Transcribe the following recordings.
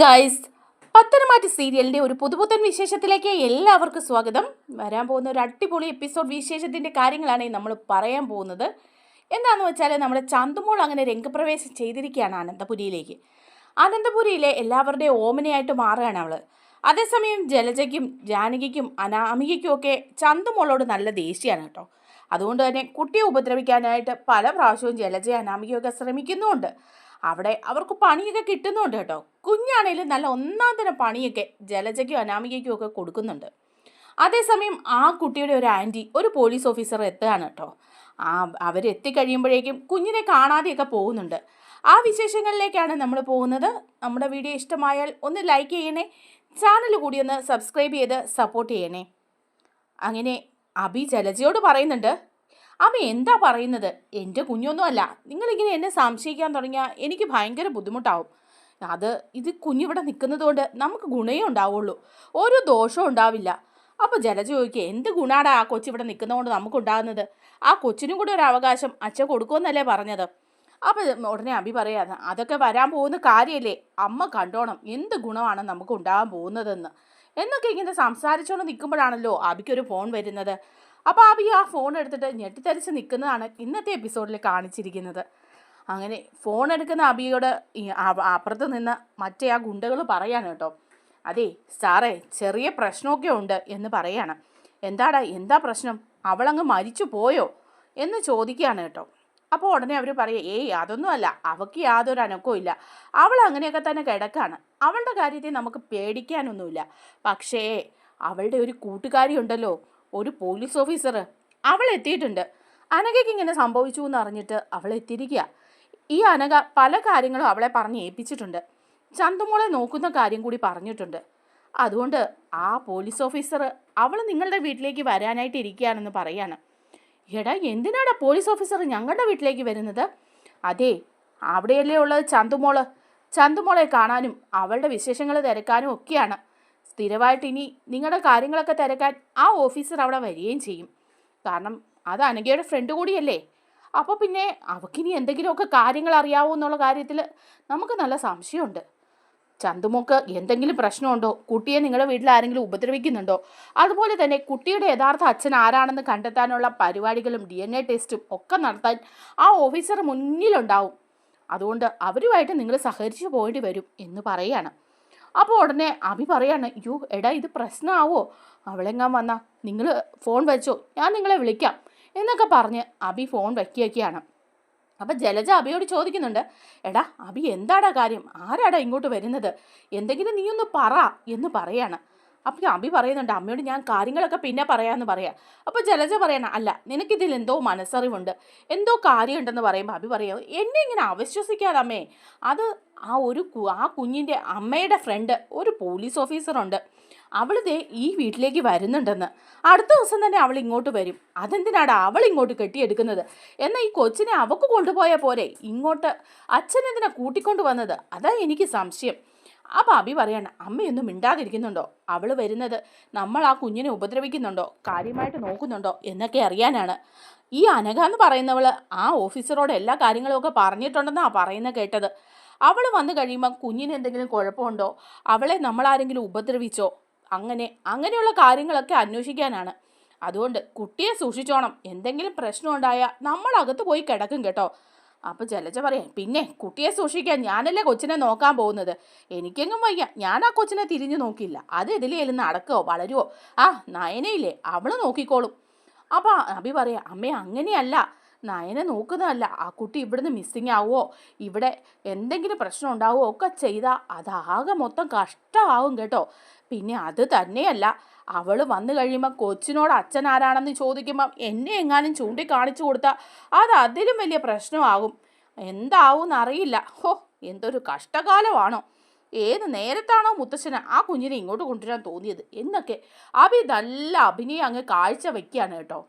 Guys, പത്തനംമാറ്റ സീരിയലിൻ്റെ ഒരു പുതുപുത്തൻ വിശേഷത്തിലേക്ക് എല്ലാവർക്കും സ്വാഗതം. വരാൻ പോകുന്ന ഒരു അടിപൊളി എപ്പിസോഡ് വിശേഷത്തിൻ്റെ കാര്യങ്ങളാണ് നമ്മൾ പറയാൻ പോകുന്നത്. എന്താണെന്ന് വെച്ചാൽ നമ്മുടെ ചന്തുമോൾ അങ്ങനെ രംഗപ്രവേശം ചെയ്തിരിക്കുകയാണ് അനന്തപുരിയിലേക്ക്. അനന്തപുരിയിലെ എല്ലാവരുടെയും ഓമനയായിട്ട് മാറുകയാണ് അവൾ. അതേസമയം ജലജയ്ക്കും ജാനകിക്കും അനാമികയ്ക്കും ഒക്കെ ചന്തുമോളോട് നല്ല ദേഷ്യമാണ് കേട്ടോ. അതുകൊണ്ട് തന്നെ കുട്ടിയെ ഉപദ്രവിക്കാനായിട്ട് പല പ്രാവശ്യവും ജലജ അനാമികയൊക്കെ ശ്രമിക്കുന്നുമുണ്ട്. അവിടെ അവർക്ക് പണിയൊക്കെ കിട്ടുന്നുണ്ട് കേട്ടോ. കുഞ്ഞാണേലും നല്ല ഒന്നാം തരം പണിയൊക്കെ ജലജയ്ക്കും അനാമികയ്ക്കും ഒക്കെ കൊടുക്കുന്നുണ്ട്. അതേസമയം ആ കുട്ടിയുടെ ഒരു ആൻറ്റി, ഒരു പോലീസ് ഓഫീസർ എത്തുകയാണ് കേട്ടോ. അവരെത്തിക്കഴിയുമ്പോഴേക്കും കുഞ്ഞിനെ കാണാതെയൊക്കെ പോകുന്നുണ്ട്. ആ വിശേഷങ്ങളിലേക്കാണ് നമ്മൾ പോകുന്നത്. നമ്മുടെ വീഡിയോ ഇഷ്ടമായാൽ ഒന്ന് ലൈക്ക് ചെയ്യണേ, ചാനൽ കൂടി ഒന്ന് സബ്സ്ക്രൈബ് ചെയ്ത് സപ്പോർട്ട് ചെയ്യണേ. അങ്ങനെ അബി ജലജയോട് പറയുന്നുണ്ട്, അമ്മ എന്താ പറയുന്നത്? എൻ്റെ കുഞ്ഞൊന്നുമല്ല. നിങ്ങളിങ്ങനെ എന്നെ സംശയിക്കാൻ തുടങ്ങിയാൽ എനിക്ക് ഭയങ്കര ബുദ്ധിമുട്ടാവും. ഇത് കുഞ്ഞിവിടെ നിൽക്കുന്നത് കൊണ്ട് നമുക്ക് ഗുണമേ ഉണ്ടാവുള്ളൂ, ഒരു ദോഷവും ഉണ്ടാവില്ല. അപ്പോൾ ജലജ ചോദിക്കുക, എന്ത് ഗുണാടാ ആ കൊച്ചിവിടെ നിൽക്കുന്നതുകൊണ്ട് നമുക്കുണ്ടാകുന്നത്? ആ കൊച്ചിനും കൂടി ഒരു അവകാശം അച്ഛൻ കൊടുക്കുമെന്നല്ലേ പറഞ്ഞത്? അപ്പോൾ ഉടനെ അബി പറയാതെ, അതൊക്കെ വരാൻ പോകുന്ന കാര്യമല്ലേ, അമ്മ കണ്ടോണം എന്ത് ഗുണമാണ് നമുക്ക് ഉണ്ടാകാൻ പോകുന്നതെന്ന് എന്നൊക്കെ ഇങ്ങനെ സംസാരിച്ചുകൊണ്ട് നിൽക്കുമ്പോഴാണല്ലോ അബിക്കൊരു ഫോൺ വരുന്നത്. അപ്പോൾ അബി ആ ഫോൺ എടുത്തിട്ട് ഞെട്ടിത്തരിച്ച് നിൽക്കുന്നതാണ് ഇന്നത്തെ എപ്പിസോഡിൽ കാണിച്ചിരിക്കുന്നത്. അങ്ങനെ ഫോൺ എടുക്കുന്ന അബിയോട് അപ്പുറത്ത് നിന്ന് മറ്റേ ആ ഗുണ്ടകൾ പറയാണ് കേട്ടോ, അതെ സാറേ ചെറിയ പ്രശ്നമൊക്കെ ഉണ്ട് എന്ന് പറയാണ്. എന്താ പ്രശ്നം? അവളങ്ങ് മരിച്ചു പോയോ എന്ന് ചോദിക്കുകയാണ് കേട്ടോ. അപ്പോൾ ഉടനെ അവർ പറയുക, ഏയ് അതൊന്നുമല്ല, അവൾക്ക് യാതൊരു അനക്കവും ഇല്ല, അവൾ അങ്ങനെയൊക്കെ തന്നെ കിടക്കാണ്, അവളുടെ കാര്യത്തിൽ നമുക്ക് പേടിക്കാനൊന്നുമില്ല. പക്ഷേ അവളുടെ ഒരു കൂട്ടുകാരി ഉണ്ടല്ലോ, ഒരു പോലീസ് ഓഫീസർ, അവൾ എത്തിയിട്ടുണ്ട്. അനഘയ്ക്ക് ഇങ്ങനെ സംഭവിച്ചു എന്ന് അറിഞ്ഞിട്ട് അവൾ എത്തിയിരിക്കുക. ഈ അനഘ പല കാര്യങ്ങളും അവളെ പറഞ്ഞ് ഏൽപ്പിച്ചിട്ടുണ്ട്. ചന്തുമോളെ നോക്കുന്ന കാര്യം കൂടി പറഞ്ഞിട്ടുണ്ട്. അതുകൊണ്ട് ആ പോലീസ് ഓഫീസർ അവൾ നിങ്ങളുടെ വീട്ടിലേക്ക് വരാനായിട്ട് ഇരിക്കുകയാണെന്ന് പറയാണ്. എടാ എന്തിനാടാ പോലീസ് ഓഫീസർ ഞങ്ങളുടെ വീട്ടിലേക്ക് വരുന്നത്? അതെ, അവിടെയല്ലേ ഉള്ളത് ചന്തുമോളെ കാണാനും അവളുടെ വിശേഷങ്ങൾ തിരക്കാനും ഒക്കെയാണ്. സ്ഥിരമായിട്ട് ഇനി നിങ്ങളുടെ കാര്യങ്ങളൊക്കെ തിരക്കാൻ ആ ഓഫീസർ അവിടെ വരികയും ചെയ്യും. കാരണം അത് അനഘയുടെ ഫ്രണ്ട് കൂടിയല്ലേ. അപ്പോൾ പിന്നെ അവൾക്കിനി എന്തെങ്കിലുമൊക്കെ കാര്യങ്ങൾ അറിയാവോ എന്നുള്ള കാര്യത്തിൽ നമുക്ക് നല്ല സംശയമുണ്ട്. ചന്തുമോക്ക് എന്തെങ്കിലും പ്രശ്നമുണ്ടോ? കുട്ടിയെ നിങ്ങളുടെ വീട്ടിൽ ആരെങ്കിലും ഉപദ്രവിക്കുന്നുണ്ടോ? അതുപോലെ തന്നെ കുട്ടിയുടെ യഥാർത്ഥ അച്ഛൻ ആരാണെന്ന് കണ്ടെത്താനുള്ള പരിപാടികളും DNA ടെസ്റ്റും ഒക്കെ നടത്താൻ ആ ഓഫീസർ മുന്നിലുണ്ടാവും. അതുകൊണ്ട് അവരുമായിട്ട് നിങ്ങൾ സഹകരിച്ച് പോയിട്ട് വരും എന്ന് പറയാണ്. അപ്പോൾ ഉടനെ അബി പറയാണ്, യോ എടാ ഇത് പ്രശ്നമാവോ? അവളെങ്ങാൻ വന്നാ നിങ്ങൾ ഫോൺ വെച്ചോ, ഞാൻ നിങ്ങളെ വിളിക്കാം എന്നൊക്കെ പറഞ്ഞ് അബി ഫോൺ വയ്ക്കുകയൊക്കെയാണ്. അപ്പം ജലജ അബിയോട് ചോദിക്കുന്നുണ്ട്, എടാ അബി എന്താടാ കാര്യം? ആരാടാ ഇങ്ങോട്ട് വരുന്നത്? എന്തെങ്കിലും നീ ഒന്ന് പറ എന്ന് പറയാണ്. അപ്പം അബി പറയുന്നുണ്ട്, അമ്മയോട് ഞാൻ കാര്യങ്ങളൊക്കെ പിന്നെ പറയാമെന്ന് പറയാം. അപ്പോൾ ജലജ പറയണം, അല്ല നിനക്കിതിൽ എന്തോ മനസ്സറിവുണ്ട്, എന്തോ കാര്യമുണ്ടെന്ന് പറയുമ്പോൾ അബി പറയാം, എന്നെ ഇങ്ങനെ അവിശ്വസിക്കാതെ അമ്മേ. അത് ആ കുഞ്ഞിൻ്റെ അമ്മയുടെ ഫ്രണ്ട് ഒരു പോലീസ് ഓഫീസറുണ്ട്, അവൾ ദേ ഈ വീട്ടിലേക്ക് വരുന്നുണ്ടെന്ന്. അടുത്ത ദിവസം തന്നെ അവൾ ഇങ്ങോട്ട് വരും. അതെന്തിനാടാ അവൾ ഇങ്ങോട്ട് കെട്ടിയെടുക്കുന്നത്? എന്നാൽ ഈ കൊച്ചിനെ അവൾക്ക് കൊണ്ടുപോയാൽ പോരെ? ഇങ്ങോട്ട് അച്ഛനെന്തിനാ കൂട്ടിക്കൊണ്ട് വന്നത്? അതാ എനിക്ക് സംശയം. അപ്പോൾ അബി പറയണം, അമ്മയൊന്നും മിണ്ടാതിരിക്കുന്നുണ്ടോ? അവൾ വരുന്നത് നമ്മൾ ആ കുഞ്ഞിനെ ഉപദ്രവിക്കുന്നുണ്ടോ, കാര്യമായിട്ട് നോക്കുന്നുണ്ടോ എന്നൊക്കെ അറിയാനാണ്. ഈ അനഘ എന്ന് പറയുന്നവൾ ആ ഓഫീസറോട് എല്ലാ കാര്യങ്ങളുമൊക്കെ പറഞ്ഞിട്ടുണ്ടെന്നാണ് പറയുന്നത് കേട്ടത്. അവൾ വന്നു കഴിയുമ്പോൾ കുഞ്ഞിന് എന്തെങ്കിലും കുഴപ്പമുണ്ടോ, അവളെ നമ്മളാരെങ്കിലും ഉപദ്രവിച്ചോ, അങ്ങനെയുള്ള കാര്യങ്ങളൊക്കെ അന്വേഷിക്കാനാണ്. അതുകൊണ്ട് കുട്ടിയെ സൂക്ഷിച്ചോണം, എന്തെങ്കിലും പ്രശ്നം ഉണ്ടായാൽ നമ്മളകത്ത് പോയി കിടക്കും കേട്ടോ. അപ്പോൾ ജലജ പറയാം, പിന്നെ കുട്ടിയെ സൂക്ഷിക്കാൻ ഞാനല്ലേ കൊച്ചിനെ നോക്കാൻ പോകുന്നത്, എനിക്കെങ്ങും വയ്യ, ഞാൻ ആ കൊച്ചിനെ തിരിഞ്ഞു നോക്കില്ല, അത് ഇതിലേലും നടക്കുമോ വളരുമോ? നയനയില്ലേ, അവൾ നോക്കിക്കോളും. അപ്പോൾ അബി പറയാം, അമ്മേ അങ്ങനെയല്ല, നയനെ നോക്കുന്നതല്ല, ആ കുട്ടി ഇവിടുന്ന് മിസ്സിങ് ആവുമോ, ഇവിടെ എന്തെങ്കിലും പ്രശ്നം ഉണ്ടാവുമോ ഒക്കെ ചെയ്താൽ അതാകെ മൊത്തം കഷ്ടമാവും കേട്ടോ. പിന്നെ അത് തന്നെയല്ല, അവൾ വന്നു കഴിയുമ്പോൾ കൊച്ചിനോട് അച്ഛൻ ആരാണെന്ന് ചോദിക്കുമ്പം എന്നെ എങ്ങാനും ചൂണ്ടിക്കാണിച്ചു കൊടുത്താൽ അത് അതിലും വലിയ പ്രശ്നമാകും. എന്താവും എന്നറിയില്ല. എന്തൊരു കഷ്ടകാലമാണോ, ഏത് നേരത്താണോ മുത്തശ്ശന് ആ കുഞ്ഞിനെ ഇങ്ങോട്ട് കൊണ്ടുവരാൻ തോന്നിയത് എന്നൊക്കെ അബി നല്ല അഭിനയം അങ്ങ് കാഴ്ച വയ്ക്കുകയാണ് കേട്ടോ.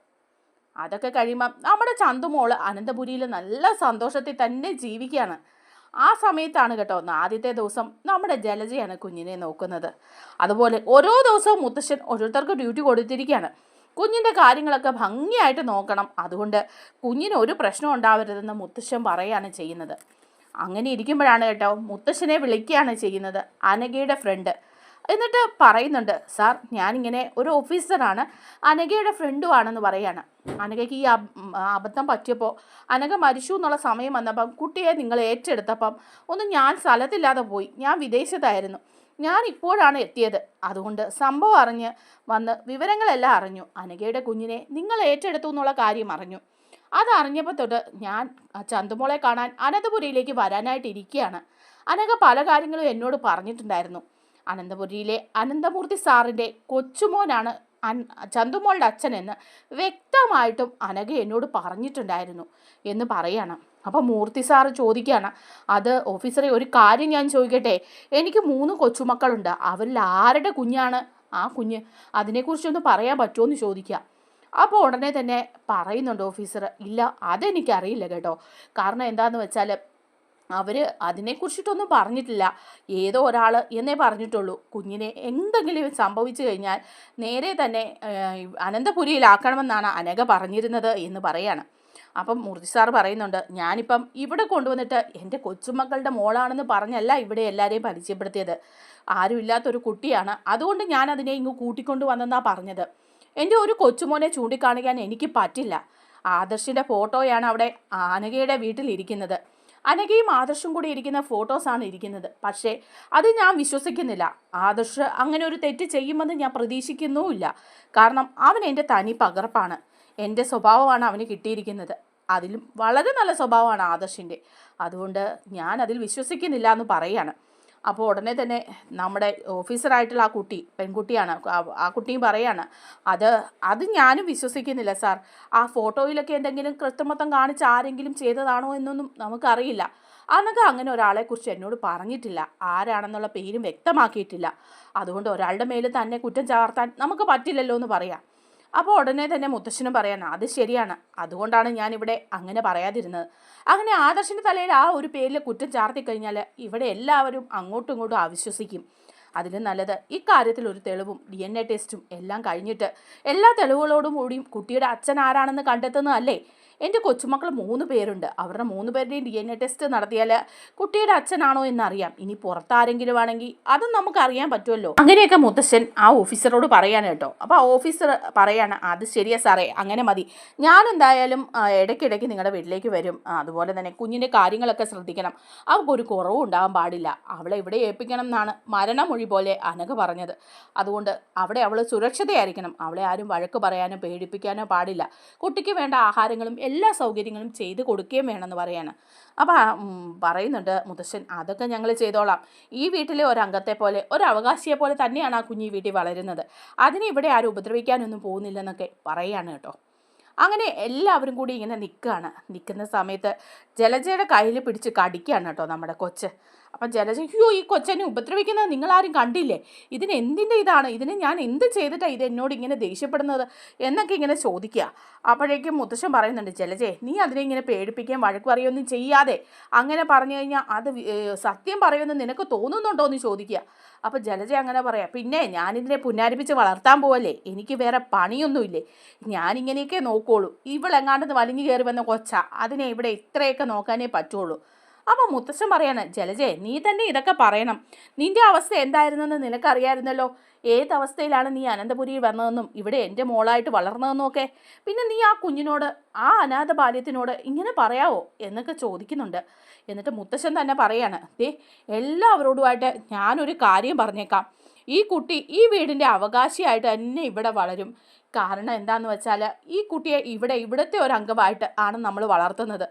അതൊക്കെ കഴിയുമ്പം നമ്മുടെ ചന്തുമോള് അനന്തപുരിയിൽ നല്ല സന്തോഷത്തിൽ തന്നെ ജീവിക്കുകയാണ്. ആ സമയത്താണ് കേട്ടോ ആദ്യത്തെ ദിവസം നമ്മുടെ ജലജയാണ് കുഞ്ഞിനെ നോക്കുന്നത്. അതുപോലെ ഓരോ ദിവസവും മുത്തശ്ശൻ ഓരോരുത്തർക്ക് ഡ്യൂട്ടി കൊടുത്തിരിക്കുകയാണ്. കുഞ്ഞിൻ്റെ കാര്യങ്ങളൊക്കെ ഭംഗിയായിട്ട് നോക്കണം, അതുകൊണ്ട് കുഞ്ഞിന് ഒരു പ്രശ്നം ഉണ്ടാവരുതെന്ന് മുത്തശ്ശൻ പറയുകയാണ് ചെയ്യുന്നത്. അങ്ങനെ ഇരിക്കുമ്പോഴാണ് കേട്ടോ മുത്തശ്ശനെ വിളിക്കുകയാണ് ചെയ്യുന്നത് അനഘയുടെ ഫ്രണ്ട്. എന്നിട്ട് പറയുന്നുണ്ട്, സാർ ഞാനിങ്ങനെ ഒരു ഓഫീസറാണ്, അനഘയുടെ ഫ്രണ്ടും ആണെന്ന് പറയാണ്. അനഘയ്ക്ക് ഈ അബദ്ധം പറ്റിയപ്പോൾ അനഘ മരിച്ചു എന്നുള്ള സമയം വന്നപ്പം കുട്ടിയെ നിങ്ങൾ ഏറ്റെടുത്തപ്പം ഞാൻ സ്ഥലത്തില്ലാതെ പോയി, ഞാൻ വിദേശത്തായിരുന്നു, ഞാൻ ഇപ്പോഴാണ് എത്തിയത്. അതുകൊണ്ട് സംഭവം അറിഞ്ഞ് വന്ന് വിവരങ്ങളെല്ലാം അറിഞ്ഞു. അനഘയുടെ കുഞ്ഞിനെ നിങ്ങൾ ഏറ്റെടുത്തു എന്നുള്ള കാര്യം അറിഞ്ഞു. അതറിഞ്ഞപ്പോൾ തൊട്ട് ഞാൻ ചന്തുമോളെ കാണാൻ അനന്തപുരിയിലേക്ക് വരാനായിട്ട് ഇരിക്കുകയാണ്. അനഘ പല കാര്യങ്ങളും എന്നോട് പറഞ്ഞിട്ടുണ്ടായിരുന്നു. അനന്തപുരിയിലെ അനന്തമൂർത്തി സാറിൻ്റെ കൊച്ചുമോനാണ് ചന്തുമോളുടെ അച്ഛനെന്ന് വ്യക്തമായിട്ടും അനഘ എന്നോട് പറഞ്ഞിട്ടുണ്ടായിരുന്നു എന്ന് പറയാണ്. അപ്പോൾ മൂർത്തി സാറ് ചോദിക്കുകയാണ്, അത് ഓഫീസറെ ഒരു കാര്യം ഞാൻ ചോദിക്കട്ടെ, എനിക്ക് 3 കൊച്ചുമക്കളുണ്ട്, അവരിൽ ആരുടെ കുഞ്ഞാണ് ആ കുഞ്ഞ്, അതിനെക്കുറിച്ചൊന്ന് പറയാൻ പറ്റുമോ എന്ന് ചോദിക്കുക. അപ്പോൾ ഉടനെ തന്നെ പറയുന്നുണ്ട് ഓഫീസർ, ഇല്ല അതെനിക്കറിയില്ല കേട്ടോ, കാരണം എന്താണെന്ന് വെച്ചാൽ അവർ അതിനെക്കുറിച്ചിട്ടൊന്നും പറഞ്ഞിട്ടില്ല, ഏതോ ഒരാൾ എന്നേ പറഞ്ഞിട്ടുള്ളൂ. കുഞ്ഞിനെ എന്തെങ്കിലും സംഭവിച്ചു കഴിഞ്ഞാൽ നേരെ തന്നെ അനന്തപുരിയിലാക്കണമെന്നാണ് അനഘ പറഞ്ഞിരുന്നത് എന്ന് പറയാണ്. അപ്പം മൂർത്തി സാർ പറയുന്നുണ്ട്, ഞാനിപ്പം ഇവിടെ കൊണ്ടുവന്നിട്ട് എൻ്റെ കൊച്ചുമക്കളുടെ മോളാണെന്ന് പറഞ്ഞല്ല ഇവിടെ എല്ലാവരെയും പരിചയപ്പെടുത്തിയത്, ആരുമില്ലാത്തൊരു കുട്ടിയാണ്, അതുകൊണ്ട് ഞാൻ അതിനെ ഇങ്ങ് കൂട്ടിക്കൊണ്ട് വന്നെന്നാണ് പറഞ്ഞത്. എൻ്റെ ഒരു കൊച്ചുമോനെ ചൂണ്ടിക്കാണിക്കാൻ എനിക്ക് പറ്റില്ല. ആദർശിൻ്റെ ഫോട്ടോയാണ് അവിടെ അനഘയുടെ വീട്ടിലിരിക്കുന്നത്, അനഘയും ആദർശും കൂടി ഇരിക്കുന്ന ഫോട്ടോസാണ് ഇരിക്കുന്നത്. പക്ഷേ അത് ഞാൻ വിശ്വസിക്കുന്നില്ല. ആദർശ് അങ്ങനെ ഒരു തെറ്റ് ചെയ്യുമെന്ന് ഞാൻ പ്രതീക്ഷിക്കുന്നുമില്ല. കാരണം അവൻ എൻ്റെ തനി പകർപ്പാണ്, എൻ്റെ സ്വഭാവമാണ് അവന് കിട്ടിയിരിക്കുന്നത്. അതിലും വളരെ നല്ല സ്വഭാവമാണ് ആദർശിൻ്റെ. അതുകൊണ്ട് ഞാൻ അതിൽ വിശ്വസിക്കുന്നില്ല എന്ന് പറയാണ്. അപ്പോൾ ഉടനെ തന്നെ നമ്മുടെ ഓഫീസറായിട്ടുള്ള ആ കുട്ടി, പെൺകുട്ടിയാണ്, ആ കുട്ടിയും പറയാണ്, അത് ഞാനും വിശ്വസിക്കുന്നില്ല സാർ. ആ ഫോട്ടോയിലൊക്കെ എന്തെങ്കിലും കൃത്രിമത്വം കാണിച്ച് ആരെങ്കിലും ചെയ്തതാണോ എന്നൊന്നും നമുക്കറിയില്ല. അന്നൊക്കെ അങ്ങനെ ഒരാളെക്കുറിച്ച് എന്നോട് പറഞ്ഞിട്ടില്ല, ആരാണെന്നുള്ള പേരും വ്യക്തമാക്കിയിട്ടില്ല. അതുകൊണ്ട് ഒരാളുടെ മേൽ തന്നെ കുറ്റം ചാർത്താൻ നമുക്ക് പറ്റില്ലല്ലോ എന്ന് പറയാം. അപ്പോൾ ഉടനെ തന്നെ മുത്തശ്ശനും പറയാണ്, അത് ശരിയാണ്, അതുകൊണ്ടാണ് ഞാനിവിടെ അങ്ങനെ പറയാതിരുന്നത്. അങ്ങനെ ആദർശിൻ്റെ തലയിൽ ആ ഒരു പേരിൽ കുറ്റം ചാർത്തി കഴിഞ്ഞാൽ ഇവിടെ എല്ലാവരും അങ്ങോട്ടും ഇങ്ങോട്ടും അവിശ്വസിക്കും. അതിലും നല്ലത് ഇക്കാര്യത്തിൽ ഒരു തെളിവും DNA ടെസ്റ്റും എല്ലാം കഴിഞ്ഞിട്ട് എല്ലാ തെളിവുകളോടും കൂടിയും കുട്ടിയുടെ അച്ഛൻ ആരാണെന്ന് കണ്ടെത്തുന്നതല്ലേ. എൻ്റെ കൊച്ചുമക്കൾ 3 പേരുണ്ട്, അവരുടെ 3 പേരുടെയും DNA ടെസ്റ്റ് നടത്തിയാൽ കുട്ടിയുടെ അച്ഛനാണോ എന്നറിയാം. ഇനി പുറത്താരെങ്കിലും ആണെങ്കിൽ അതും നമുക്ക് അറിയാൻ പറ്റുമല്ലോ. അങ്ങനെയൊക്കെ മുത്തശ്ശൻ ആ ഓഫീസറോട് പറയാൻ കേട്ടോ. അപ്പോൾ ആ ഓഫീസർ പറയാണ്, അത് ശരിയാ സാറേ, അങ്ങനെ മതി, ഞാൻ എന്തായാലും ഇടയ്ക്കിടയ്ക്ക് നിങ്ങളുടെ വീട്ടിലേക്ക് വരും, അതുപോലെ തന്നെ കുഞ്ഞിൻ്റെ കാര്യങ്ങളൊക്കെ ശ്രദ്ധിക്കണം, അവൾക്കൊരു കുറവും ഉണ്ടാകാൻ പാടില്ല, അവളെ ഇവിടെ ഏൽപ്പിക്കണം എന്നാണ് മരണമൊഴി പോലെ അനഘ പറഞ്ഞത്. അതുകൊണ്ട് അവിടെ അവൾ സുരക്ഷിതയായിരിക്കണം, അവളെ ആരും വഴക്ക് പറയാനോ പേടിപ്പിക്കാനോ പാടില്ല, കുട്ടിക്ക് വേണ്ട ആഹാരങ്ങളും എല്ലാ സൗകര്യങ്ങളും ചെയ്ത് കൊടുക്കുകയും വേണമെന്ന് പറയാണ്. അപ്പോൾ പറയുന്നുണ്ട് മുത്തശ്ശൻ, അതൊക്കെ ഞങ്ങൾ ചെയ്തോളാം, ഈ വീട്ടിലെ ഒരംഗത്തെ പോലെ ഒരു അവകാശിയെ പോലെ തന്നെയാണ് ആ കുഞ്ഞ് ഈ വീട്ടിൽ വളരുന്നത്, അതിനെ ഇവിടെ ആരും ഉപദ്രവിക്കാനൊന്നും പോകുന്നില്ലെന്നൊക്കെ പറയാണ് കേട്ടോ. അങ്ങനെ എല്ലാവരും കൂടി ഇങ്ങനെ നിൽക്കുന്ന സമയത്ത് ജലജയുടെ കയ്യിൽ പിടിച്ച് കടിക്കുകയാണ് കേട്ടോ നമ്മുടെ കൊച്ച്. അപ്പം ജലജ, അയ്യോ ഈ കൊച്ചനെ ഉപദ്രവിക്കുന്നത് നിങ്ങളാരും കണ്ടില്ലേ, ഇതിന് എന്തിൻ്റെ ഇതാണ്, ഇതിന് ഞാൻ എന്ത് ചെയ്തിട്ടാണ് ഇത് എന്നോട് ഇങ്ങനെ ദേഷ്യപ്പെടുന്നത് എന്നൊക്കെ ഇങ്ങനെ ചോദിക്കുക. അപ്പോഴേക്കും മുത്തശ്ശൻ പറയുന്നുണ്ട്, ജലജയെ നീ അതിനെ ഇങ്ങനെ പേടിപ്പിക്കുകയും വഴക്ക് പറയുകയൊന്നും ചെയ്യാതെ, അങ്ങനെ പറഞ്ഞു കഴിഞ്ഞാൽ അത് സത്യം പറയുമെന്ന് നിനക്ക് തോന്നുന്നുണ്ടോ എന്ന് ചോദിക്കുക. അപ്പോൾ ജലജ അങ്ങനെ പറയാം, പിന്നെ ഞാനിതിനെ പുന്നാരിപ്പിച്ച് വളർത്താൻ പോവല്ലേ, എനിക്ക് വേറെ പണിയൊന്നുമില്ലേ, ഞാനിങ്ങനെയൊക്കെ നോക്കുകയുള്ളൂ, ഇവളെങ്ങാണ്ടെന്ന് വലിഞ്ഞു കയറി വന്ന കൊച്ച, അതിനെ ഇവിടെ ഇത്രയൊക്കെ നോക്കാനേ പറ്റുള്ളൂ. അപ്പോൾ മുത്തശ്ശൻ പറയാണ്, ജലജെ നീ തന്നെ ഇതൊക്കെ പറയണം, നിൻ്റെ അവസ്ഥ എന്തായിരുന്നെന്ന് നിനക്കറിയായിരുന്നല്ലോ, ഏതവസ്ഥയിലാണ് നീ അനന്തപുരിയിൽ വന്നതെന്നും ഇവിടെ എൻ്റെ മോളായിട്ട് വളർന്നതെന്നും ഒക്കെ, പിന്നെ നീ ആ കുഞ്ഞിനോട്, ആ അനാഥ ബാല്യത്തിനോട് ഇങ്ങനെ പറയാവോ എന്നൊക്കെ ചോദിക്കുന്നുണ്ട്. എന്നിട്ട് മുത്തശ്ശൻ തന്നെ പറയാണ്, എല്ലാവരോടുമായിട്ട് ഞാനൊരു കാര്യം പറഞ്ഞേക്കാം, ഈ കുട്ടി ഈ വീടിൻ്റെ അവകാശിയായിട്ട് തന്നെ ഇവിടെ വളരും. കാരണം എന്താണെന്ന് വെച്ചാൽ ഈ കുട്ടിയെ ഇവിടുത്തെ ഒരു അംഗമായിട്ട് ആണ് നമ്മൾ വളർത്തുന്നത്.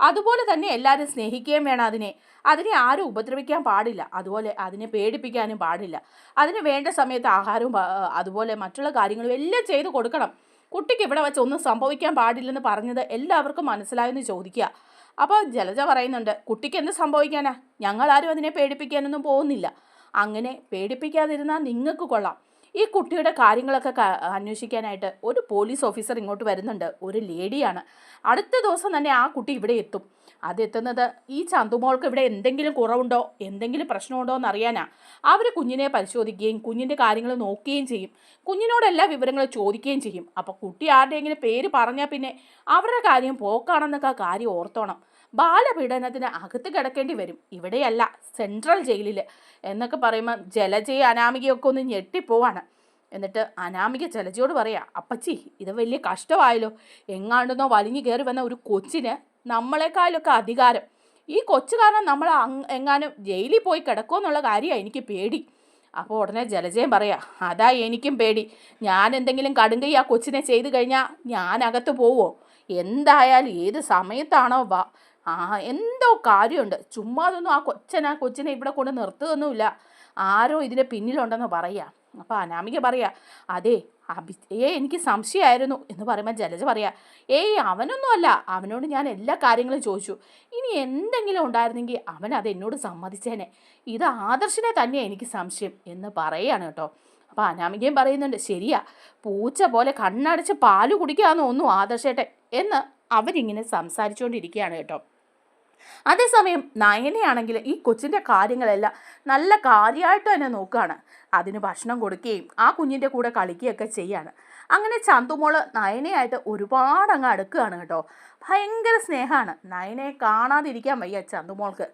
അതുപോലെ തന്നെ എല്ലാവരും സ്നേഹിക്കുകയും വേണം അതിനെ ആരും ഉപദ്രവിക്കാൻ പാടില്ല, അതുപോലെ അതിനെ പേടിപ്പിക്കാനും പാടില്ല, അതിന് വേണ്ട സമയത്ത് ആഹാരവും അതുപോലെ മറ്റുള്ള കാര്യങ്ങളും എല്ലാം ചെയ്തു കൊടുക്കണം. കുട്ടിക്ക് ഇവിടെ വെച്ച് ഒന്നും സംഭവിക്കാൻ പാടില്ലെന്ന് പറഞ്ഞത് എല്ലാവർക്കും മനസ്സിലായെന്ന് ചോദിക്കുക. അപ്പോൾ ജലജ പറയുന്നുണ്ട്, കുട്ടിക്ക് എന്ത് സംഭവിക്കാനാ, ഞങ്ങളാരും അതിനെ പേടിപ്പിക്കാനൊന്നും പോകുന്നില്ല, അങ്ങനെ പേടിപ്പിക്കാതിരുന്നാൽ നിങ്ങൾക്ക് കൊള്ളാം. ഈ കുട്ടിയുടെ കാര്യങ്ങളൊക്കെ അന്വേഷിക്കാനായിട്ട് ഒരു പോലീസ് ഓഫീസർ ഇങ്ങോട്ട് വരുന്നുണ്ട്, ഒരു ലേഡിയാണ്. അടുത്ത ദിവസം തന്നെ ആ കുട്ടി ഇവിടെ എത്തും. അതെത്തുന്നത് ഈ ചന്തുമോൾക്ക് ഇവിടെ എന്തെങ്കിലും കുറവുണ്ടോ, എന്തെങ്കിലും പ്രശ്നമുണ്ടോ എന്നറിയാനാ. അവർ കുഞ്ഞിനെ പരിശോധിക്കുകയും കുഞ്ഞിൻ്റെ കാര്യങ്ങൾ നോക്കുകയും ചെയ്യും, കുഞ്ഞിനോട് എല്ലാ വിവരങ്ങളും ചോദിക്കുകയും ചെയ്യും. അപ്പോൾ കുട്ടി ആരുടെയെങ്കിലും പേര് പറഞ്ഞാൽ പിന്നെ അവരുടെ കാര്യം പോക്കാണെന്നൊക്കെ കാര്യം ഓർത്തോണം. ബാലപീഡനത്തിന് അകത്ത് കിടക്കേണ്ടി വരും, ഇവിടെയല്ല സെൻട്രൽ ജയിലിൽ എന്നൊക്കെ പറയുമ്പോൾ ജലജയും അനാമികയൊക്കെ ഒന്ന് ഞെട്ടിപ്പോവാണ്. എന്നിട്ട് അനാമിക ജലജയോട് പറയാ, അപ്പച്ചി ഇത് വലിയ കഷ്ടമായല്ലോ, എങ്ങാണ്ടെന്നോ വലിഞ്ഞു കയറി വന്ന ഒരു കൊച്ചിന് നമ്മളെക്കാളൊക്കെ അധികാരം, ഈ കൊച്ചു കാരണം നമ്മൾ എങ്ങാനും ജയിലിൽ പോയി കിടക്കുമെന്നുള്ള കാര്യമാണ് എനിക്ക് പേടി. അപ്പോൾ ഉടനെ ജലജയം പറയാ, അതാ എനിക്കും പേടി, ഞാൻ എന്തെങ്കിലും കടുങ്കൈ ആ കൊച്ചിനെ ചെയ്ത് കഴിഞ്ഞാൽ ഞാൻ അകത്ത് പോവോ, എന്തായാലും ഏത് സമയത്താണോ എന്തോ കാര്യമുണ്ട്, ചുമ്മാതൊന്നും ആ കൊച്ചിനെ ഇവിടെ കൊണ്ട് നിർത്തുകയൊന്നുമില്ല, ആരോ ഇതിൻ്റെ പിന്നിലുണ്ടെന്ന് പറയാ. അപ്പോൾ അനാമിക പറയാ, അതെ എനിക്ക് സംശയമായിരുന്നു എന്ന് പറയുമ്പോൾ ജലജ പറയാ, അവനൊന്നുമല്ല, അവനോട് ഞാൻ എല്ലാ കാര്യങ്ങളും ചോദിച്ചു, ഇനി എന്തെങ്കിലും ഉണ്ടായിരുന്നെങ്കിൽ അവൻ അത് എന്നോട് സമ്മതിച്ചേനെ, ഇത് ആദർശിനെ തന്നെയാണ് എനിക്ക് സംശയം എന്ന് പറയാണ് കേട്ടോ. അപ്പോൾ അനാമികയും പറയുന്നുണ്ട്, ശരിയാ, പൂച്ച പോലെ കണ്ണടച്ച് പാല് കുടിക്കാമെന്ന് ഒന്നും ആദർശേട്ടെ എന്ന് അവരിങ്ങനെ സംസാരിച്ചുകൊണ്ടിരിക്കുകയാണ് കേട്ടോ. അതേസമയം നയനയാണെങ്കിൽ ഈ കൊച്ചിൻ്റെ കാര്യങ്ങളെല്ലാം നല്ല കാര്യമായിട്ട് തന്നെ നോക്കുകയാണ്. അതിന് ഭക്ഷണം കൊടുക്കുകയും ആ കുഞ്ഞിൻ്റെ കൂടെ കളിക്കുകയൊക്കെ ചെയ്യാണ്. അങ്ങനെ ചന്തുമോള് നയനയായിട്ട് ഒരുപാട് അങ്ങ് അടുക്കുകയാണ് കേട്ടോ. ഭയങ്കര സ്നേഹമാണ്, നയനയെ കാണാതിരിക്കാൻ വയ്യ ചന്തുമോൾക്ക്.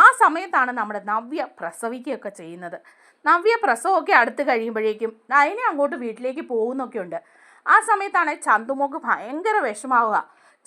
ആ സമയത്താണ് നമ്മുടെ നവ്യ പ്രസവിക്കുകയൊക്കെ ചെയ്യുന്നത്. നവ്യ പ്രസവമൊക്കെ അടുത്ത് കഴിയുമ്പോഴേക്കും നയന അങ്ങോട്ട് വീട്ടിലേക്ക് പോകുന്നൊക്കെ ഉണ്ട്. ആ സമയത്താണ് ചന്തുമോൾക്ക് ഭയങ്കര വിഷമാവുക.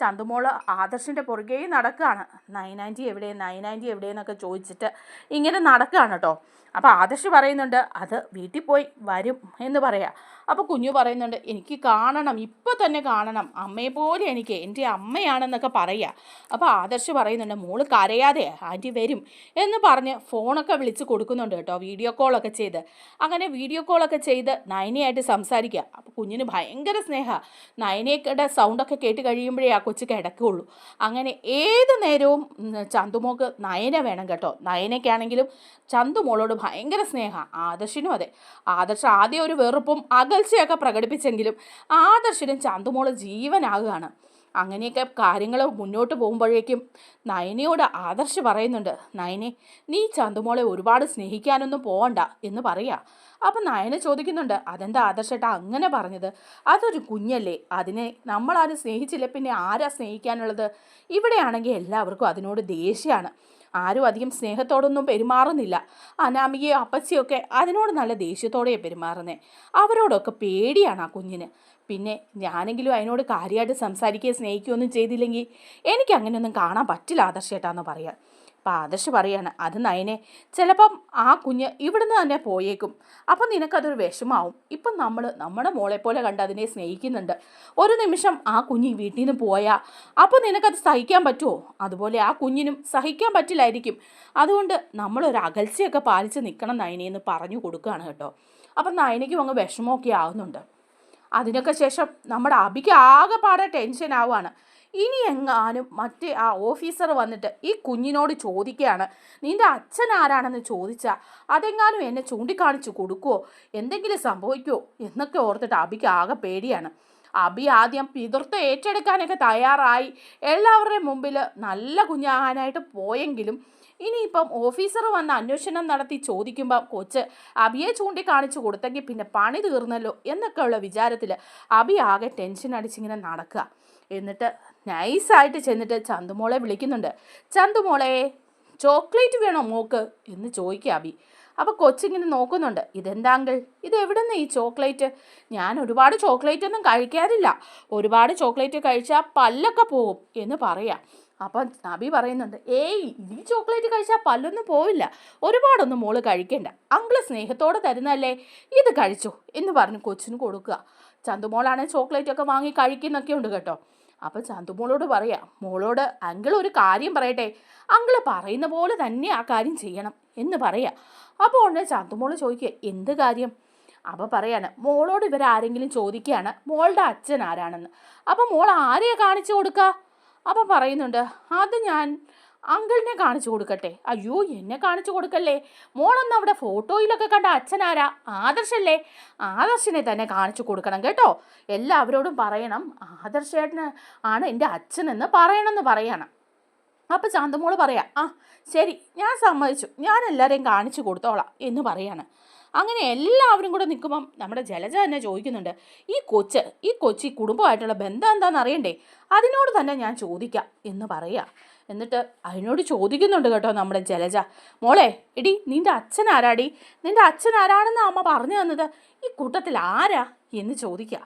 ചന്തുമോള് ആദർശിൻ്റെ പുറകെയും നടക്കുകയാണ്. 990 എവിടെ, 990 എവിടെയെന്നൊക്കെ ചോദിച്ചിട്ട് ഇങ്ങനെ നടക്കുകയാണ് കേട്ടോ. അപ്പോൾ ആദർശ് പറയുന്നുണ്ട്, അത് വീട്ടിൽ പോയി വരും എന്ന് പറയാം. അപ്പോൾ കുഞ്ഞു പറയുന്നുണ്ട്, എനിക്ക് കാണണം, ഇപ്പോൾ തന്നെ കാണണം, അമ്മയെ പോലെ എനിക്ക് എൻ്റെ അമ്മയാണെന്നൊക്കെ പറയുക. അപ്പോൾ ആദർശ് പറയുന്നുണ്ട്, മോള് കരയാതെ, ആൻറ്റി വരും എന്ന് പറഞ്ഞ് ഫോണൊക്കെ വിളിച്ച് കൊടുക്കുന്നുണ്ട് കേട്ടോ, വീഡിയോ കോളൊക്കെ ചെയ്ത്. അങ്ങനെ വീഡിയോ കോളൊക്കെ ചെയ്ത് നയനയായിട്ട് സംസാരിക്കുക. അപ്പോൾ കുഞ്ഞിന് ഭയങ്കര സ്നേഹമാണ്. നയനയുടെ സൗണ്ടൊക്കെ കേട്ട് കഴിയുമ്പോഴേ ആ കൊച്ചു കിടക്കുകയുള്ളൂ. അങ്ങനെ ഏത് നേരവും ചന്തുമോൾക്ക് നയന വേണം കേട്ടോ. നയനയ്ക്കാണെങ്കിലും ചന്തുമോളോട് ഭയങ്കര സ്നേഹമാണ്, ആദർശിനും അതെ. ആദർശ് ആദ്യം ഒരു വെറുപ്പും അകൽച്ചയൊക്കെ പ്രകടിപ്പിച്ചെങ്കിലും ആദർശിനും ചന്തുമോള് ജീവനാകുകയാണ്. അങ്ങനെയൊക്കെ കാര്യങ്ങൾ മുന്നോട്ട് പോകുമ്പോഴേക്കും നയനയോട് ആദർശ് പറയുന്നുണ്ട്, നയനെ നീ ചന്തുമോളെ ഒരുപാട് സ്നേഹിക്കാനൊന്നും പോകണ്ട എന്ന് പറയാ. അപ്പം നയന ചോദിക്കുന്നുണ്ട്, അതെന്താ ആദർശേട്ടാ അങ്ങനെ പറഞ്ഞത്, അതൊരു കുഞ്ഞല്ലേ, അതിനെ നമ്മളാരും സ്നേഹിച്ചില്ല പിന്നെ ആരാ സ്നേഹിക്കാനുള്ളത്. ഇവിടെയാണെങ്കിൽ എല്ലാവർക്കും അതിനോട് ദേഷ്യമാണ്, ആരും അധികം സ്നേഹത്തോടൊന്നും പെരുമാറുന്നില്ല. അനാമികയോ അപ്പച്ചിയൊക്കെ അതിനോട് നല്ല ദേഷ്യത്തോടെ പെരുമാറുന്നത്, അവരോടൊക്കെ പേടിയാണ് ആ കുഞ്ഞിന്. പിന്നെ ഞാനെങ്കിലും അതിനോട് കാര്യമായിട്ട് സംസാരിക്കുകയോ സ്നേഹിക്കുകയൊന്നും ചെയ്തില്ലെങ്കിൽ എനിക്ക് അങ്ങനെയൊന്നും കാണാൻ പറ്റില്ല ആദർശേട്ടാന്ന് പറയാം. അപ്പം ആദർശ് പറയാണ്, അത് നയനെ, ചിലപ്പം ആ കുഞ്ഞ് ഇവിടുന്ന് തന്നെ പോയേക്കും, അപ്പം നിനക്കതൊരു വിഷമാവും. ഇപ്പം നമ്മുടെ മോളെപ്പോലെ കണ്ട് അതിനെ സ്നേഹിക്കുന്നുണ്ട്, ഒരു നിമിഷം ആ കുഞ്ഞ് വീട്ടിൽ നിന്ന് പോയാൽ അപ്പോൾ നിനക്കത് സഹിക്കാൻ പറ്റുമോ? അതുപോലെ ആ കുഞ്ഞിനും സഹിക്കാൻ പറ്റില്ലായിരിക്കും. അതുകൊണ്ട് നമ്മളൊരു അകൽച്ചയൊക്കെ പാലിച്ച് നിൽക്കണം നയനെന്ന് പറഞ്ഞു കൊടുക്കുകയാണ് കേട്ടോ. അപ്പം നയനയ്ക്കും അങ്ങ് വിഷമമൊക്കെ ആവുന്നുണ്ട്. അതിനൊക്കെ ശേഷം നമ്മുടെ അബിക്ക് ആകെപ്പാടെ ടെൻഷൻ ആവുകയാണ്. ഇനി എങ്ങാനും മറ്റേ ആ ഓഫീസർ വന്നിട്ട് ഈ കുഞ്ഞിനോട് ചോദിക്കുകയാണ്, നിൻ്റെ അച്ഛൻ ആരാണെന്ന് ചോദിച്ചാൽ അതെങ്ങാനും എന്നെ ചൂണ്ടിക്കാണിച്ചു കൊടുക്കുമോ, എന്തെങ്കിലും സംഭവിക്കുമോ എന്നൊക്കെ ഓർത്തിട്ട് അബിക്ക് ആകെ പേടിയാണ്. അബി ആദ്യം പിതൃത്വം ഏറ്റെടുക്കാനൊക്കെ തയ്യാറായി എല്ലാവരുടെയും മുമ്പിൽ നല്ല കുഞ്ഞാകാനായിട്ട് പോയെങ്കിലും ഇനിയിപ്പം ഓഫീസർ വന്ന് അന്വേഷണം നടത്തി ചോദിക്കുമ്പോൾ കൊച്ച് അബിയെ ചൂണ്ടിക്കാണിച്ചു കൊടുത്തെങ്കിൽ പിന്നെ പണി തീർന്നല്ലോ എന്നൊക്കെയുള്ള വിചാരത്തിൽ അബി ആകെ ടെൻഷൻ അടിച്ചിങ്ങനെ നടക്കുക. എന്നിട്ട് നൈസായിട്ട് ചെന്നിട്ട് ചന്തുമോളെ വിളിക്കുന്നുണ്ട്, ചന്തുമോളെ ചോക്ലേറ്റ് വേണോ മോക്ക് എന്ന് ചോദിക്കുക അബി. അപ്പോൾ കൊച്ചിങ്ങനെ നോക്കുന്നുണ്ട്, ഇതെന്താങ്കിൾ, ഇത് എവിടെ നിന്ന് ഈ ചോക്ലേറ്റ്, ഞാൻ ഒരുപാട് ചോക്ലേറ്റ് ഒന്നും കഴിക്കാറില്ല, ഒരുപാട് ചോക്ലേറ്റ് കഴിച്ചാൽ പല്ലൊക്കെ പോകും എന്ന് പറയാം. അപ്പം അബി പറയുന്നുണ്ട്, ഈ ചോക്ലേറ്റ് കഴിച്ചാൽ പല്ലൊന്നും പോവില്ല, ഒരുപാടൊന്നും മോള് കഴിക്കണ്ട, അങ്കിള് സ്നേഹത്തോടെ തരുന്നല്ലേ, ഇത് കഴിച്ചോ എന്ന് പറഞ്ഞ് കൊച്ചിന് കൊടുക്കുക. ചന്തുമോളാണെങ്കിൽ ചോക്ലേറ്റൊക്കെ വാങ്ങി കഴിക്കുന്നൊക്കെ ഉണ്ട് കേട്ടോ. അപ്പോൾ ചന്തുമോളോട് പറയാം, മോളോട് അങ്കിൾ ഒരു കാര്യം പറയട്ടെ, അങ്കിള് പറയുന്ന പോലെ തന്നെ ആ കാര്യം ചെയ്യണം എന്ന് പറയാം. അപ്പോൾ ഉടനെ ചന്തുമോള് ചോദിക്കുക, എന്ത് കാര്യം? അപ്പോൾ പറയാണ്, മോളോട് ഇവരാരെങ്കിലും ചോദിക്കുകയാണ് മോളുടെ അച്ഛൻ ആരാണെന്ന്. അപ്പോൾ മോൾ ആരെയാണ് കാണിച്ചു കൊടുക്കുക? അപ്പം പറയുന്നുണ്ട്, അത് ഞാൻ അങ്കിളിനെ കാണിച്ചു കൊടുക്കട്ടെ. അയ്യോ, എന്നെ കാണിച്ചു കൊടുക്കല്ലേ, മോളൊന്ന് അവിടെ ഫോട്ടോയിലൊക്കെ കണ്ട അച്ഛനാരാ, ആദർശല്ലേ, ആദർശിനെ തന്നെ കാണിച്ചു കൊടുക്കണം കേട്ടോ, എല്ലാവരോടും പറയണം ആദർശേട്ടന് ആണ് എൻ്റെ അച്ഛനെന്ന് പറയണമെന്ന് പറയണം. അപ്പോൾ ചാന്തമോള് പറയാം, ആ ശരി, ഞാൻ സമ്മതിച്ചു, ഞാൻ എല്ലാവരെയും കാണിച്ചു കൊടുത്തോളാം എന്ന് പറയാണ്. അങ്ങനെ എല്ലാവരും കൂടെ നിൽക്കുമ്പം നമ്മുടെ ജലജ തന്നെ ചോദിക്കുന്നുണ്ട്, ഈ കൊച്ചി കുടുംബമായിട്ടുള്ള ബന്ധം എന്താണെന്ന് അറിയണ്ടേ, അതിനോട് തന്നെ ഞാൻ ചോദിക്കാം എന്ന് പറയാം. എന്നിട്ട് അതിനോട് ചോദിക്കുന്നുണ്ട് കേട്ടോ നമ്മുടെ ജലജ, മോളെ എടി നിൻ്റെ അച്ഛൻ ആരാടി, നിൻ്റെ അച്ഛൻ ആരാണെന്ന് അമ്മ പറഞ്ഞു തന്നത്, ഈ കൂട്ടത്തിൽ ആരാ എന്ന് ചോദിക്കുക.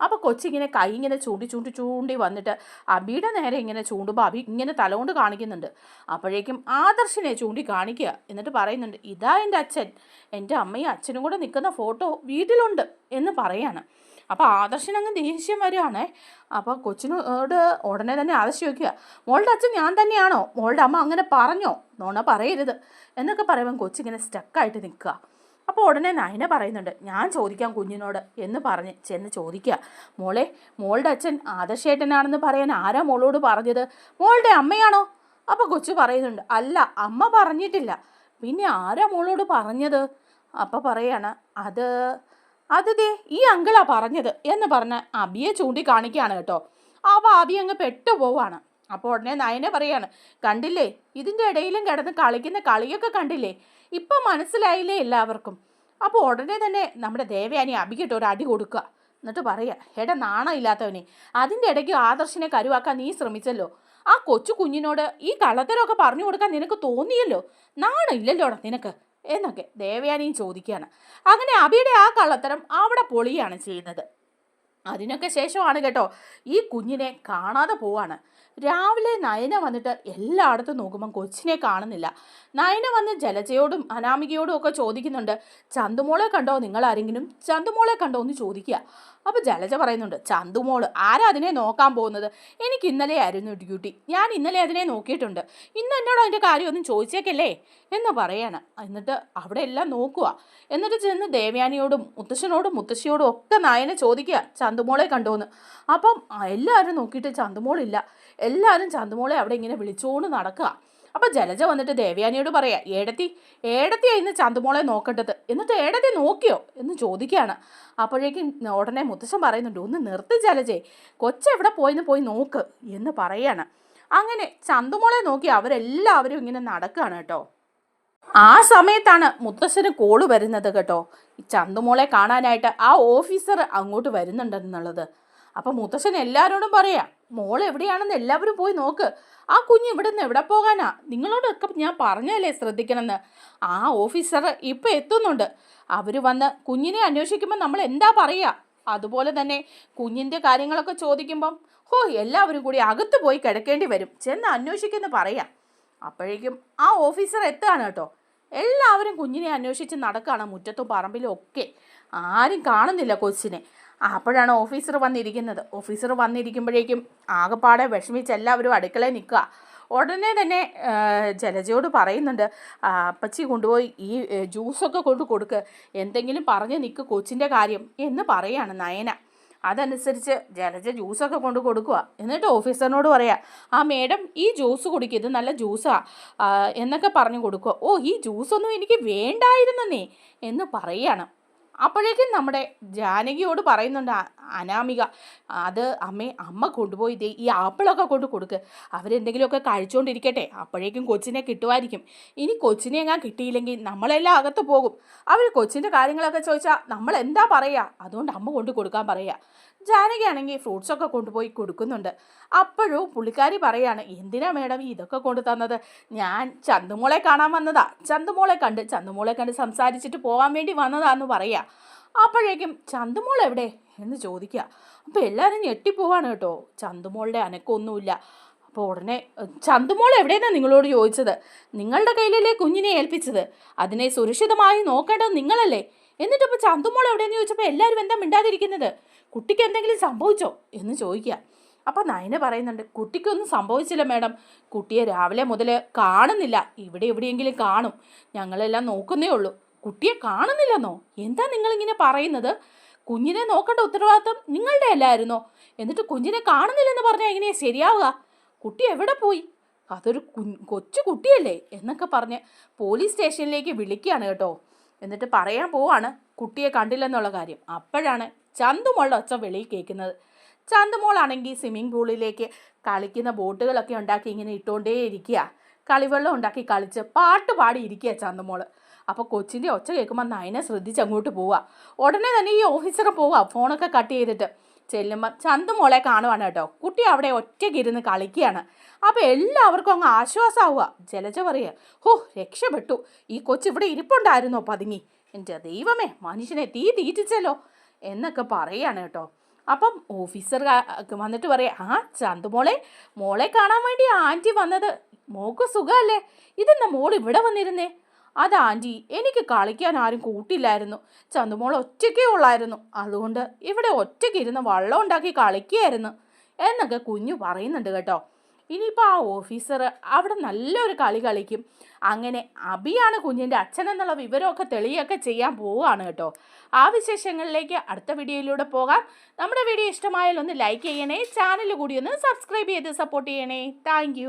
അപ്പോൾ കൊച്ചിങ്ങനെ കൈ ഇങ്ങനെ ചൂണ്ടി വന്നിട്ട് അബിയുടെ നേരെ ഇങ്ങനെ ചൂണ്ടുമ്പോൾ അബി ഇങ്ങനെ തലകൊണ്ട് കാണിക്കുന്നുണ്ട്. അപ്പോഴേക്കും ആദർശിനെ ചൂണ്ടി കാണിക്കുക. എന്നിട്ട് പറയുന്നുണ്ട്, ഇതാ എൻ്റെ അച്ഛൻ, എൻ്റെ അമ്മയും അച്ഛനും കൂടെ നിൽക്കുന്ന ഫോട്ടോ വീട്ടിലുണ്ട് എന്ന് പറയാണ്. അപ്പോൾ ആദർശനങ്ങ് ദേഷ്യം വരികയാണേ. അപ്പോൾ കൊച്ചിനോട് ഉടനെ തന്നെ ആദർശം ചോദിക്കുക, മോളുടെ അച്ഛൻ ഞാൻ തന്നെയാണോ, മോളുടെ അമ്മ അങ്ങനെ പറഞ്ഞോ, നോണ പറയരുത് എന്നൊക്കെ പറയുമ്പം കൊച്ചിങ്ങനെ സ്റ്റക്കായിട്ട് നിൽക്കുക. അപ്പോൾ ഉടനെ നയന പറയുന്നുണ്ട്, ഞാൻ ചോദിക്കാം കുഞ്ഞിനോട് എന്ന് പറഞ്ഞ് ചെന്ന് ചോദിക്കുക, മോളെ മോളുടെ അച്ഛൻ ആദർശേട്ടനാണെന്ന് പറയാൻ ആരാ മോളോട് പറഞ്ഞത്, മോളുടെ അമ്മയാണോ? അപ്പോൾ കൊച്ചു പറയുന്നുണ്ട്, അല്ല അമ്മ പറഞ്ഞിട്ടില്ല, പിന്നെ ആരാ മോളോട് പറഞ്ഞത്? അപ്പോൾ പറയാണ്, അത് ദേ ഈ അങ്കിളാ പറഞ്ഞത് എന്ന് പറഞ്ഞ് അബിയെ ചൂണ്ടിക്കാണിക്കുകയാണ് കേട്ടോ. അപ്പോൾ അബി അങ്ങ് പെട്ടുപോവാണ്. അപ്പോൾ ഉടനെ നയനെ പറയാണ്, കണ്ടില്ലേ ഇതിൻ്റെ ഇടയിലും കിടന്ന് കളിക്കുന്ന കളിയൊക്കെ കണ്ടില്ലേ, ഇപ്പം മനസ്സിലായില്ലേ എല്ലാവർക്കും. അപ്പോൾ ഉടനെ തന്നെ നമ്മുടെ ദേവയാനി അബിക്കിട്ട് ഒരു അടി കൊടുക്കുക. എന്നിട്ട് പറയുക, എടാ നാണം ഇല്ലാത്തവനെ, അതിൻ്റെ ഇടയ്ക്ക് ആദർശിനെ കരുവാക്കാൻ നീ ശ്രമിച്ചല്ലോ, ആ കൊച്ചു കുഞ്ഞിനോട് ഈ കള്ളത്തരമൊക്കെ പറഞ്ഞു കൊടുക്കാൻ നിനക്ക് തോന്നിയല്ലോ, നാണം ഇല്ലല്ലോടാ നിനക്ക് എന്നൊക്കെ ദേവയാനിയും ചോദിക്കുകയാണ്. അങ്ങനെ അബിയുടെ ആ കള്ളത്തരം അവിടെ പൊളിയാണ് ചെയ്യുന്നത്. അതിനൊക്കെ ശേഷമാണ് കേട്ടോ ഈ കുഞ്ഞിനെ കാണാതെ പോവാണ്. രാവിലെ നയന വന്നിട്ട് എല്ലായിടത്തും നോക്കുമ്പം കൊച്ചിനെ കാണുന്നില്ല. നയന വന്ന് ജലജയോടും അനാമികയോടും ഒക്കെ ചോദിക്കുന്നുണ്ട്, ചന്തുമോളെ കണ്ടോ, നിങ്ങൾ ആരെങ്കിലും ചന്തുമോളെ കണ്ടോ എന്ന് ചോദിക്കുക. അപ്പോൾ ജലജ പറയുന്നുണ്ട്, ചന്തുമോള് ആരാ അതിനെ നോക്കാൻ പോകുന്നത്, എനിക്ക് ഇന്നലെ ആയിരുന്നു ഡ്യൂട്ടി, ഞാൻ ഇന്നലെ അതിനെ നോക്കിയിട്ടുണ്ട്, ഇന്ന് എന്നോട് അതിൻ്റെ കാര്യമൊന്നും ചോദിച്ചേക്കല്ലേ എന്ന് പറയാണ്. എന്നിട്ട് അവിടെ എല്ലാം നോക്കുക. എന്നിട്ട് ചെന്ന് ദേവയാനിയോടും മുത്തശ്ശനോടും മുത്തശ്ശിയോടും ഒക്കെ നയനെ ചോദിക്കുക, ചന്തുമോളെ കണ്ടോന്ന്. അപ്പം എല്ലാവരും നോക്കിയിട്ട് ചന്തുമോളില്ല. എല്ലാവരും ചന്തുമോളെ അവിടെ ഇങ്ങനെ വിളിച്ചുകൊണ്ട് നടക്കുക. അപ്പം ജലജ വന്നിട്ട് ദേവയാനിയോട് പറയാം, ഏടത്തിയാ ഇന്ന് ചന്തുമോളെ നോക്കേണ്ടത്, എന്നിട്ട് ഏടത്തി നോക്കിയോ എന്ന് ചോദിക്കുകയാണ്. അപ്പോഴേക്കും ഉടനെ മുത്തശ്ശൻ പറയുന്നുണ്ട്, ഒന്ന് നിർത്തി ജലജയെ, കൊച്ചെവിടെ പോയി നോക്ക് എന്ന് പറയാണ്. അങ്ങനെ ചന്തുമോളെ നോക്കി അവരെല്ലാവരും ഇങ്ങനെ നടക്കുകയാണ് കേട്ടോ. ആ സമയത്താണ് മുത്തശ്ശന് കോള് വരുന്നത് കേട്ടോ, ചന്തുമോളെ കാണാനായിട്ട് ആ ഓഫീസർ അങ്ങോട്ട് വരുന്നുണ്ടെന്നുള്ളത്. അപ്പം മുത്തശ്ശൻ എല്ലാവരോടും പറയാം, മോൾ എവിടെയാണെന്ന് എല്ലാവരും പോയി നോക്ക്, ആ കുഞ്ഞ് ഇവിടെ നിന്ന് എവിടെ പോകാനാ, നിങ്ങളോടൊക്കെ ഞാൻ പറഞ്ഞല്ലേ ശ്രദ്ധിക്കണമെന്ന്. ആ ഓഫീസർ ഇപ്പം എത്തുന്നുണ്ട്, അവർ വന്ന് കുഞ്ഞിനെ അന്വേഷിക്കുമ്പോൾ നമ്മൾ എന്താ പറയുക, അതുപോലെ തന്നെ കുഞ്ഞിൻ്റെ കാര്യങ്ങളൊക്കെ ചോദിക്കുമ്പം എല്ലാവരും കൂടി അകത്ത് പോയി കിടക്കേണ്ടി വരും, ചെന്ന് അന്വേഷിക്കുമെന്ന് പറയാം. അപ്പോഴേക്കും ആ ഓഫീസർ എത്തുകയാണ് കേട്ടോ. എല്ലാവരും കുഞ്ഞിനെ അന്വേഷിച്ച് നടക്കുകയാണ് മുറ്റത്തും പറമ്പിലും ഒക്കെ, ആരും കാണുന്നില്ല കൊച്ചിനെ. അപ്പോഴാണ് ഓഫീസർ വന്നിരിക്കുന്നത്. ഓഫീസർ വന്നിരിക്കുമ്പോഴേക്കും ആകെപ്പാടെ വിഷമിച്ച് എല്ലാവരും അടുക്കളയിൽ നിൽക്കുക. ഉടനെ തന്നെ ജലജയോട് പറയുന്നുണ്ട്, അപ്പച്ചി കൊണ്ടുപോയി ഈ ജ്യൂസൊക്കെ കൊണ്ട് കൊടുക്ക്, എന്തെങ്കിലും പറഞ്ഞ് നിൽക്ക് കൊച്ചിൻ്റെ കാര്യം എന്ന് പറയാണ് നയന. അതനുസരിച്ച് ജലജ ജ്യൂസൊക്കെ കൊണ്ട് കൊടുക്കുക. എന്നിട്ട് ഓഫീസറിനോട് പറയാം, ആ മേഡം ഈ ജ്യൂസ് കുടിക്കുക, ഇത് നല്ല ജ്യൂസാണ് എന്നൊക്കെ പറഞ്ഞു കൊടുക്കുക. ഈ ജ്യൂസൊന്നും എനിക്ക് വേണ്ടായിരുന്നേ എന്ന് പറയാണ്. അപ്പോഴേക്കും നമ്മുടെ ജാനകിയോട് പറയുന്നുണ്ട് അനാമിക, അത് അമ്മ കൊണ്ടുപോയി ഈ ആപ്പിളൊക്കെ കൊണ്ട് കൊടുക്ക്, അവരെന്തെങ്കിലുമൊക്കെ കഴിച്ചുകൊണ്ടിരിക്കട്ടെ, അപ്പോഴേക്കും കൊച്ചിനെ കിട്ടുമായിരിക്കും. ഇനി കൊച്ചിനെ എങ്ങാൻ കിട്ടിയില്ലെങ്കിൽ നമ്മളെല്ലാം അകത്ത് പോകും, അവർ കൊച്ചിൻ്റെ കാര്യങ്ങളൊക്കെ ചോദിച്ചാൽ നമ്മൾ എന്താ പറയുക, അതുകൊണ്ട് അമ്മ കൊണ്ട് കൊടുക്കാൻ പറയുക. ജാനകി ആണെങ്കിൽ ഫ്രൂട്ട്സൊക്കെ കൊണ്ടുപോയി കൊടുക്കുന്നുണ്ട്. അപ്പോഴും പുള്ളിക്കാരി പറയാണ്, എന്തിനാ മേഡം ഇതൊക്കെ കൊണ്ടു തന്നത്, ഞാൻ ചന്തുമോളെ കാണാൻ വന്നതാ, ചന്തുമോളെ കണ്ട് സംസാരിച്ചിട്ട് പോകാൻ വേണ്ടി വന്നതാന്ന് പറയാ. അപ്പോഴേക്കും ചന്തുമോൾ എവിടെ എന്ന് ചോദിക്കുക. അപ്പോൾ എല്ലാവരും ഞെട്ടിപ്പോവാണ് കേട്ടോ, ചന്തുമോളുടെ അനക്കൊന്നുമില്ല. അപ്പോൾ ഉടനെ ചന്തുമോൾ എവിടെയെന്നാണ് നിങ്ങളോട് ചോദിച്ചത്, നിങ്ങളുടെ കയ്യിലല്ലേ കുഞ്ഞിനെ ഏൽപ്പിച്ചത്, അതിനെ സുരക്ഷിതമായി നോക്കേണ്ടത് നിങ്ങളല്ലേ, എന്നിട്ടിപ്പോൾ ചന്തുമോൾ എവിടെയെന്ന് ചോദിച്ചപ്പോൾ എല്ലാവരും എന്താ മിണ്ടാതിരിക്കുന്നത്, കുട്ടിക്ക് എന്തെങ്കിലും സംഭവിച്ചോ എന്ന് ചോദിക്കുക. അപ്പോൾ നയന പറയുന്നുണ്ട്, കുട്ടിക്കൊന്നും സംഭവിച്ചില്ല മേഡം, കുട്ടിയെ രാവിലെ മുതൽ കാണുന്നില്ല, ഇവിടെ എവിടെയെങ്കിലും കാണും, ഞങ്ങളെല്ലാം നോക്കുന്നേ ഉള്ളൂ, കുട്ടിയെ കാണുന്നില്ലെന്നോ, എന്താ നിങ്ങളിങ്ങനെ പറയുന്നത്, കുഞ്ഞിനെ നോക്കേണ്ട ഉത്തരവാദിത്വം നിങ്ങളുടെ അല്ലായിരുന്നോ, എന്നിട്ട് കുഞ്ഞിനെ കാണുന്നില്ലെന്ന് പറഞ്ഞാൽ എങ്ങനെയാണ് ശരിയാവുക, കുട്ടി എവിടെ പോയി, അതൊരു കൊച്ചു കുട്ടിയല്ലേ എന്നൊക്കെ പറഞ്ഞ് പോലീസ് സ്റ്റേഷനിലേക്ക് വിളിക്കുകയാണ് കേട്ടോ. എന്നിട്ട് പറയാൻ പോവാണ് കുട്ടിയെ കണ്ടില്ലെന്നുള്ള കാര്യം. അപ്പോഴാണ് ചന്തുമോളുടെ ഒച്ച വെളിയിൽ കേൾക്കുന്നത്. ചന്തുമോളാണെങ്കിൽ സ്വിമ്മിംഗ് പൂളിലേക്ക് കളിക്കുന്ന ബോട്ടുകളൊക്കെ ഉണ്ടാക്കി ഇങ്ങനെ ഇട്ടുകൊണ്ടേ ഇരിക്കുക, കളിവെള്ളം ഉണ്ടാക്കി കളിച്ച് പാട്ട് പാടി ഇരിക്കുക ചന്തുമോൾ. അപ്പോൾ കൊച്ചിൻ്റെ ഒച്ച കേൾക്കുമ്പോൾ നയനെ ശ്രദ്ധിച്ച് അങ്ങോട്ട് പോവുക. ഉടനെ തന്നെ ഈ ഓഫീസർ പോവുക, ഫോണൊക്കെ കട്ട് ചെയ്തിട്ട്, ചെല്ലുമ്പം ചന്തുമോളെ കാണുവാണ് കേട്ടോ. കുട്ടി അവിടെ ഒറ്റയ്ക്കിരുന്ന് കളിക്കുകയാണ്. അപ്പോൾ എല്ലാവർക്കും അങ്ങ് ആശ്വാസമാവുക. ജലജ പറയുക, ഹോ രക്ഷപ്പെട്ടു, ഈ കൊച്ചിവിടെ ഇരിപ്പുണ്ടായിരുന്നോ പതുങ്ങി, എൻ്റെ ദൈവമേ മനുഷ്യനെ തീറ്റിച്ചല്ലോ എന്നൊക്കെ പറയാണ് കേട്ടോ. അപ്പം ഓഫീസർ വന്നിട്ട് പറയാം, ആ ചന്തുമോളെ മോളെ കാണാൻ വേണ്ടി ആൻറ്റി വന്നത്, മോക്ക് സുഖമല്ലേ, ഇതെന്നാ മോൾ ഇവിടെ വന്നിരുന്നേ? അത് ആൻറ്റി, എനിക്ക് കളിക്കാൻ ആരും കൂട്ടില്ലായിരുന്നു, ചന്തുമോൾ ഒറ്റയ്ക്കേ ഉള്ളായിരുന്നു, അതുകൊണ്ട് ഇവിടെ ഒറ്റയ്ക്ക് ഇരുന്ന് വള്ളം ഉണ്ടാക്കി കളിക്കുകയായിരുന്നു എന്നൊക്കെ കുഞ്ഞു പറയുന്നുണ്ട് കേട്ടോ. ഇനിയിപ്പോൾ ആ ഓഫീസർ അവിടെ നല്ലൊരു കളി കളിക്കും. അങ്ങനെ അബിയാണ് കുഞ്ഞിൻ്റെ അച്ഛനെന്നുള്ള വിവരമൊക്കെ തെളിയൊക്കെ ചെയ്യാൻ പോവുകയാണ് കേട്ടോ. ആ വിശേഷങ്ങളിലേക്ക് അടുത്ത വീഡിയോയിലൂടെ പോകാം. നമ്മുടെ വീഡിയോ ഇഷ്ടമായാൽ ഒന്ന് ലൈക്ക് ചെയ്യണേ, ചാനൽ കൂടി ഒന്ന് സബ്സ്ക്രൈബ് ചെയ്ത് സപ്പോർട്ട് ചെയ്യണേ. താങ്ക്